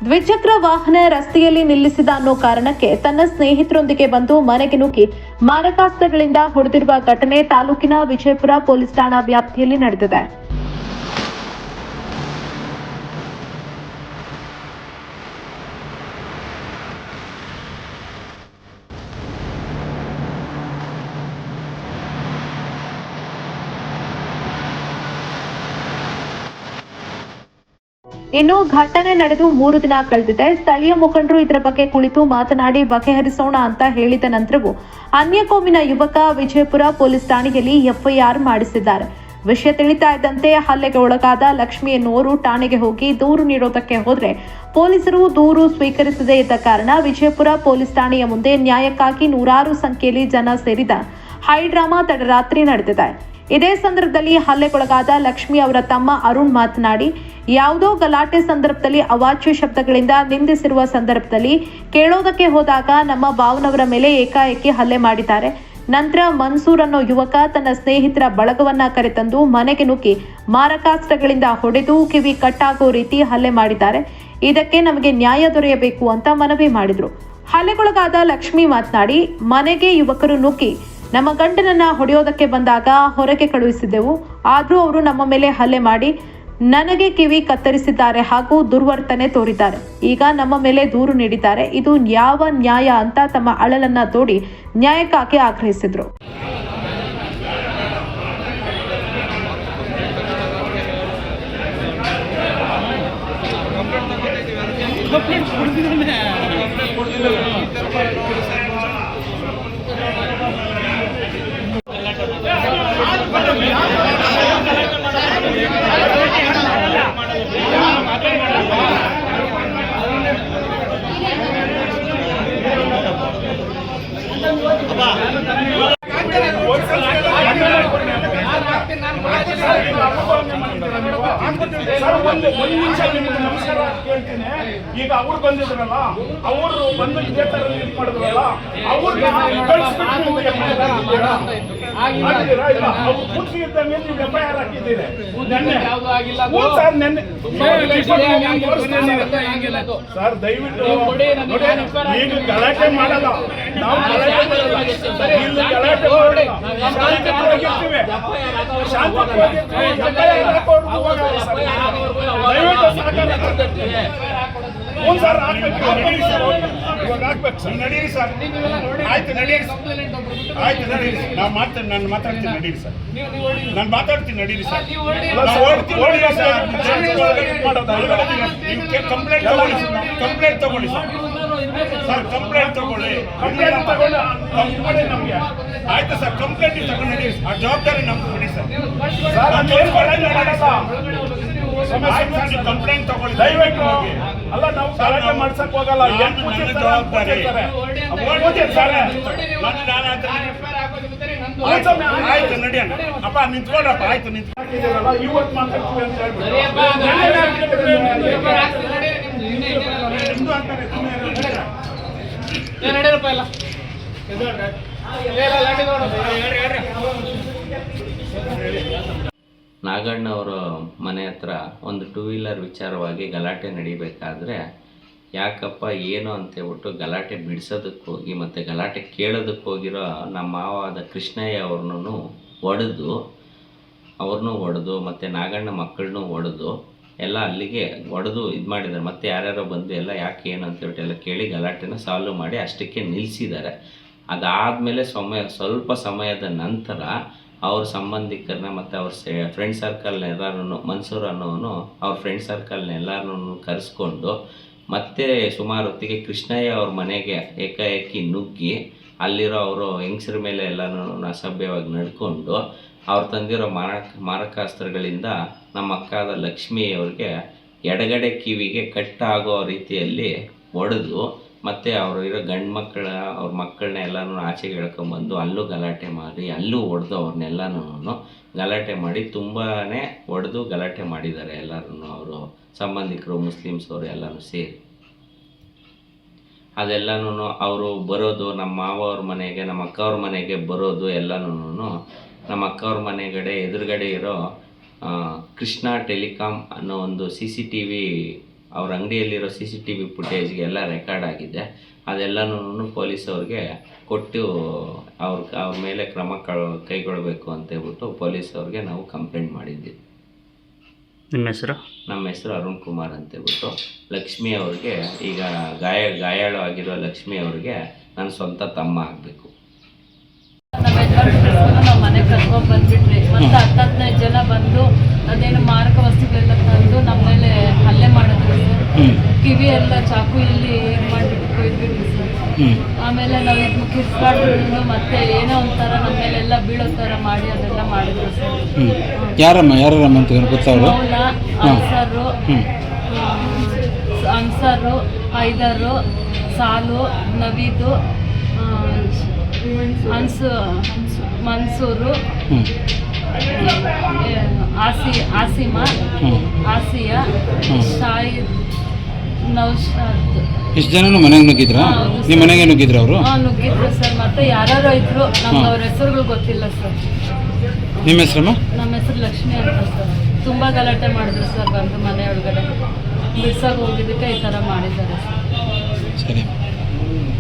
ದ್ವಿಚಕ್ರ ವಾಹನ ರಸ್ತೆಯಲ್ಲಿ ನಿಲ್ಲಿಸಿದ ಅನ್ನೋ ಕಾರಣಕ್ಕೆ ತನ್ನ ಸ್ನೇಹಿತರೊಂದಿಗೆ ಬಂದು ಮನೆಗೆ ನುಗ್ಗಿ ಮಾರಕಾಸ್ತ್ರಗಳಿಂದ ಹೊಡೆದಿರುವ ಘಟನೆ ತಾಲೂಕಿನ ವಿಜಯಪುರ ಪೊಲೀಸ್ ಠಾಣಾ ವ್ಯಾಪ್ತಿಯಲ್ಲಿ ನಡೆದಿದೆ. ಇನ್ನು ಘಟನೆ ನಡೆದು 3 ದಿನ ಕಳೆದಿದೆ. ಸ್ಥಳೀಯ ಮುಖಂಡರು ಇದರ ಬಗ್ಗೆ ಕುಳಿತು ಮಾತನಾಡಿ ಬಗೆಹರಿಸೋಣ ಅಂತ ಹೇಳಿದ ನಂತರವೂ ಅನ್ಯ ಕೋಮಿನ ಯುವಕ ವಿಜಯಪುರ ಪೊಲೀಸ್ ಠಾಣೆಯಲ್ಲಿ ಎಫ್ಐಆರ್ ಮಾಡಿಸಿದ್ದಾರೆ. ವಿಷಯ ತಿಳಿತಾ ಇದ್ದಂತೆ ಹಲ್ಲೆಗೆ ಒಳಗಾದ ಲಕ್ಷ್ಮಿ ಎನ್ನುವರು ಠಾಣೆಗೆ ಹೋಗಿ ದೂರು ನೀಡೋದಕ್ಕೆ ಹೋದ್ರೆ ಪೊಲೀಸರು ದೂರು ಸ್ವೀಕರಿಸದೇ ಇದ್ದ ಕಾರಣ ವಿಜಯಪುರ ಪೊಲೀಸ್ ಠಾಣೆಯ ಮುಂದೆ ನ್ಯಾಯಕ್ಕಾಗಿ ನೂರಾರು ಸಂಖ್ಯೆಯಲ್ಲಿ ಜನ ಸೇರಿದ ಹೈಡ್ರಾಮಾ ತಡರಾತ್ರಿ ನಡೆದಿದೆ. ಇದೇ ಸಂದರ್ಭದಲ್ಲಿ ಹಲ್ಲೆಗೊಳಗಾದ ಲಕ್ಷ್ಮಿ ಅವರ ತಮ್ಮ ಅರುಣ್ ಮಾತನಾಡಿ, ಯಾವುದೋ ಗಲಾಟೆ ಸಂದರ್ಭದಲ್ಲಿ ಅವಾಚ್ಯ ಶಬ್ದಗಳಿಂದ ನಿಂದಿಸಿರುವ ಸಂದರ್ಭದಲ್ಲಿ ಕೇಳೋದಕ್ಕೆ ಹೋದಾಗ ನಮ್ಮ ಭಾವನವರ ಮೇಲೆ ಏಕಾಏಕಿ ಹಲ್ಲೆ ಮಾಡಿದ್ದಾರೆ. ನಂತರ ಮನ್ಸೂರ್ ಅನ್ನೋ ಯುವಕ ತನ್ನ ಸ್ನೇಹಿತರ ಬಳಗವನ್ನ ಕರೆತಂದು ಮನೆಗೆ ನುಗ್ಗಿ ಮಾರಕಾಸ್ತ್ರಗಳಿಂದ ಹೊಡೆದು ಕಿವಿ ಕಟ್ಟಾಗೋ ರೀತಿ ಹಲ್ಲೆ ಮಾಡಿದ್ದಾರೆ. ಇದಕ್ಕೆ ನಮಗೆ ನ್ಯಾಯ ದೊರೆಯಬೇಕು ಅಂತ ಮನವಿ ಮಾಡಿದ್ರು. ಹಲ್ಲೆಗೊಳಗಾದ ಲಕ್ಷ್ಮಿ ಮಾತನಾಡಿ, ಮನೆಗೆ ಯುವಕರು ನುಗ್ಗಿ ನಮ್ಮ ಗಂಡನನ್ನ ಹೊಡೆಯೋದಕ್ಕೆ ಬಂದಾಗ ಹೊರಗೆ ಕಳುಹಿಸಿದ್ದೆವು. ಆದರೂ ಅವರು ನಮ್ಮ ಮೇಲೆ ಹಲ್ಲೆ ಮಾಡಿ ನನಗೆ ಕಿವಿ ಕತ್ತರಿಸಿದ್ದಾರೆ ಹಾಗೂ ದುರ್ವರ್ತನೆ ತೋರಿದ್ದಾರೆ. ಈಗ ನಮ್ಮ ಮೇಲೆ ದೂರು ನೀಡಿದ್ದಾರೆ. ಇದು ಯಾವ ನ್ಯಾಯ ಅಂತ ತಮ್ಮ ಅಳಲನ್ನ ತೋಡಿ ನ್ಯಾಯಕ್ಕಾಗಿ ಆಗ್ರಹಿಸಿದ್ರು. ಈಗ ಅವ್ರು ಬಂದಿದ್ರಲ್ಲ, ಅವರು ಬಂದು ಇದೇ ತರ ಇದು ಮಾಡಿದ್ರಲ್ಲ, ಅವ್ರಿಗೆ ಎಫ್ಐಆರ್ ಹಾಕಿದ್ದೀರಿ. ಸರ್ ದಯವಿಟ್ಟು ಈಗ ಗಲಾಟೆ ಮಾಡಲ್ಲ, ನಾವು ಗಲಾಟೆ ಶಾಂತಿಯುತವಾಗಿರ್ತೀವಿ. ಸರ್ ಇವಾಗ ಹಾಕ್ಬೇಕು ಸರ್. ನಡೀರಿ ಸರ್, ಆಯ್ತು ನಡೀರಿ, ಆಯ್ತು ನಡೀರಿ, ನಾವು ಮಾತಾಡ್ತೀನಿ, ನಾನು ಮಾತಾಡ್ತೀನಿ, ನಡೀರಿ ಸರ್, ನಾನು ಮಾತಾಡ್ತೀನಿ, ನಡೀರಿ ಸರ್, ಕಂಪ್ಲೇಂಟ್ ತಗೊಳ್ಳಿ, ಕಂಪ್ಲೇಂಟ್ ತಗೊಳ್ಳಿ ಸರ್, ಸರ್ ಕಂಪ್ಲೇಂಟ್ ತಗೊಳ್ಳಿ, ಕಂಪ್ಲೇಂಟ್ ತಗೊಳ್ಳಿ ನಮಗೆ. ಆಯ್ತು ಸರ್, ಕಂಪ್ಲೇಂಟ್ ತಗೊಂಡು ನಡೀರಿ, ಆ ಜವಾಬ್ದಾರಿ ನಮ್ಗೆ ಬಿಡಿ ಸರ್. ಕಂಪ್ಲೇಂಟ್ ತಗೊಳ್ಳಿ ದಯವಿಟ್ಟು. ಅಲ್ಲ, ನಾವು ಗಲಾಟೆ ಮಾಡ್ಸಕ್ ಹೋಗಲ್ಲ, ಜವಾಬ್ದಾರಿ. ಆಯ್ತು ನಡಿಯಣ್ಣ, ಅಪ್ಪ ನಿಂತ್ಕೊಂಡ್ರಪ್ಪ, ಆಯ್ತು ನಿಂತ್ಕೊಂಡಿದ್ದೀರಲ್ಲ, ಇವತ್ತು ಮಾತಾಡ್ತೀವಿ ಅಂತ ನಾಗಣ್ಣವರ ಮನೆ ಹತ್ರ ಒಂದು 2 ವೀಲರ್ ವಿಚಾರವಾಗಿ ಗಲಾಟೆ ನಡಿಬೇಕಾದ್ರೆ ಯಾಕಪ್ಪ ಏನು ಅಂತೇಳ್ಬಿಟ್ಟು ಗಲಾಟೆ ಬಿಡಿಸೋದಕ್ಕೆ ಹೋಗಿ ಮತ್ತು ಗಲಾಟೆ ಕೇಳೋದಕ್ಕೆ ಹೋಗಿರೋ ನಮ್ಮ ಮಾವಾದ ಕೃಷ್ಣಯ್ಯ ಅವ್ರನ್ನೂ ಹೊಡೆದು ಮತ್ತು ನಾಗಣ್ಣ ಮಕ್ಕಳನ್ನೂ ಹೊಡೆದು ಎಲ್ಲ ಅಲ್ಲಿಗೆ ಹೊಡೆದು ಇದು ಮಾಡಿದ್ದಾರೆ. ಮತ್ತು ಯಾರ್ಯಾರೋ ಬಂದು ಎಲ್ಲ ಯಾಕೆ ಏನು ಅಂತೇಳ್ಬಿಟ್ಟು ಎಲ್ಲ ಕೇಳಿ ಗಲಾಟೆನ ಸಾಲ್ವ್ ಮಾಡಿ ಅಷ್ಟಕ್ಕೆ ನಿಲ್ಲಿಸಿದ್ದಾರೆ. ಅದಾದಮೇಲೆ ಸ್ವಲ್ಪ ಸಮಯದ ನಂತರ ಅವ್ರ ಸಂಬಂಧಿಕರನ್ನ ಮತ್ತು ಅವ್ರ ಫ್ರೆಂಡ್ ಸರ್ಕಲ್ನ ಎಲ್ಲರೂ, ಮನ್ಸೂರ್ ಅನ್ನೋನು ಅವ್ರ ಫ್ರೆಂಡ್ ಸರ್ಕಲ್ನ ಎಲ್ಲರೂ ಕರೆಸ್ಕೊಂಡು ಮತ್ತೆ ಸುಮಾರು ಹೊತ್ತಿಗೆ ಕೃಷ್ಣಯ್ಯ ಅವ್ರ ಮನೆಗೆ ಏಕಾಏಕಿ ನುಗ್ಗಿ ಅಲ್ಲಿರೋ ಅವರು ಹೆಂಗಸ್ರ ಮೇಲೆ ಎಲ್ಲನೂ ಅಸಭ್ಯವಾಗಿ ನಡ್ಕೊಂಡು ಅವ್ರು ತಂದಿರೋ ಮಾರಕಾಸ್ತ್ರಗಳಿಂದ ನಮ್ಮ ಅಕ್ಕಾದ ಲಕ್ಷ್ಮಿ ಅವ್ರಿಗೆ ಎಡಗಡೆ ಕಿವಿಗೆ ಕಟ್ಟಾಗೋ ರೀತಿಯಲ್ಲಿ ಹೊಡೆದು ಮತ್ತು ಅವರು ಇರೋ ಗಂಡು ಅವ್ರ ಮಕ್ಕಳನ್ನ ಎಲ್ಲನೂ ಆಚೆಗೆ ಎಳ್ಕೊಂಬಂದು ಅಲ್ಲೂ ಗಲಾಟೆ ಮಾಡಿ ಅಲ್ಲೂ ಹೊಡೆದು ಅವ್ರನ್ನೆಲ್ಲನೂ ಗಲಾಟೆ ಮಾಡಿ ತುಂಬಾ ಹೊಡೆದು ಗಲಾಟೆ ಮಾಡಿದ್ದಾರೆ ಎಲ್ಲರೂ. ಅವರು ಸಂಬಂಧಿಕರು ಮುಸ್ಲಿಮ್ಸ್ ಅವರು ಎಲ್ಲನೂ ಸೇರಿ ಅದೆಲ್ಲನೂ ಅವರು ಬರೋದು ನಮ್ಮ ಮಾವವ್ರ ಮನೆಗೆ, ನಮ್ಮ ಅಕ್ಕವ್ರ ಮನೆಗೆ ಬರೋದು ಎಲ್ಲನೂ ನಮ್ಮ ಅಕ್ಕವ್ರ ಮನೆಗಡೆ ಎದುರುಗಡೆ ಇರೋ ಕೃಷ್ಣ ಟೆಲಿಕಾಮ್ ಅನ್ನೋ ಒಂದು CCTV ಅವ್ರ ಅಂಗಡಿಯಲ್ಲಿರೋ CCTV ಫುಟೇಜ್ಗೆ ಎಲ್ಲ ರೆಕಾರ್ಡ್ ಆಗಿದೆ. ಅದೆಲ್ಲನೂ ಪೊಲೀಸ್ ಅವ್ರಿಗೆ ಕೊಟ್ಟು ಅವ್ರ ಮೇಲೆ ಕ್ರಮ ಕೈಗೊಳ್ಳಬೇಕು ಅಂತೇಳ್ಬಿಟ್ಟು ಪೊಲೀಸ್ ಅವ್ರಿಗೆ ನಾವು ಕಂಪ್ಲೇಂಟ್ ಮಾಡಿದ್ವಿ. ನಿಮ್ಮ ಹೆಸರು? ನಮ್ಮ ಹೆಸರು ಅರುಣ್ ಕುಮಾರ್ ಅಂತೇಳ್ಬಿಟ್ಟು. ಲಕ್ಷ್ಮಿ ಅವ್ರಿಗೆ ಈಗ ಗಾಯಾಳು ಆಗಿರೋ ಲಕ್ಷ್ಮಿ ಅವ್ರಿಗೆ ನನ್ನ ಸ್ವಂತ ತಮ್ಮ ಆಗಬೇಕು. ನಮ್ಮ ನಾವು ಮನೆ ಕರ್ಕೊಂಡು ಬಂದ್ಬಿಟ್ರಿ. ಮತ್ತೆ 10-15 ಜನ ಬಂದು ಅದೇನು ಮಾರಕ ವಸ್ತುಗಳೆಲ್ಲ ತಂದು ನಮ್ಮ ಮೇಲೆ ಹಲ್ಲೆ ಮಾಡಿದ್ರು ಸರ್. ಕಿವಿ ಎಲ್ಲ ಚಾಕುಯಲ್ಲಿ ಇದು ಮಾಡಿಬಿಟ್ಟು ಕೊಯ್ದ್ಬಿಟ್ರು ಸರ್. ಆಮೇಲೆ ನಾವು ಇದು ಕಿರ್ಸ್ಕಾಡ್ರು ಮತ್ತೆ ಏನೋ ಒಂಥರ ನಮ್ಮ ಮೇಲೆಲ್ಲ ಬೀಳೋ ಥರ ಮಾಡಿ ಅದೆಲ್ಲ ಮಾಡಿದ್ರು ಸರ್. ಯಾರಮ್ಮ ಅಂತ ಗೊತ್ತಾವರು? ಮೌಲ, ಅನ್ಸರು, ಹೈದರು, ಸಾಲು, ನವೀದು, ಮನ್ಸೂರು, ಆಸಿಮಾ, ಆಸಿಯಾ, ಶಾಹಿದ್, ನೌಶಾದ್. ಇಷ್ಟು ಜನನು ಮನೆಗೆ ನುಗ್ಗಿದ್ರಾ? ನಿಮ್ಮ ಮನೆಗೆ ನುಗ್ಗಿದ್ರು ಅವರು? ನುಗ್ಗಿದ್ರು ಸರ್. ಮತ್ತೆ ಯಾರು ಇದ್ರು, ನಮ್ಗೆ ಅವ್ರ ಹೆಸರುಗಳು ಗೊತ್ತಿಲ್ಲ ಸರ್. ನಿಮ್ಮ ಹೆಸರಮ್ಮ? ನಮ್ಮ ಹೆಸರು ಲಕ್ಷ್ಮಿ ಅಂತ ಸರ್. ತುಂಬ ಗಲಾಟೆ ಮಾಡಿದ್ರು ಸರ್. ಬಂದು ಮನೆ ಒಳಗಡೆ ಬಿಡ್ಸೋಕೆ ಹೋಗಿದ್ದಕ್ಕೆ ಈ ಥರ ಮಾಡಿದ್ದಾರೆ ಸರ್. ಸರಿ.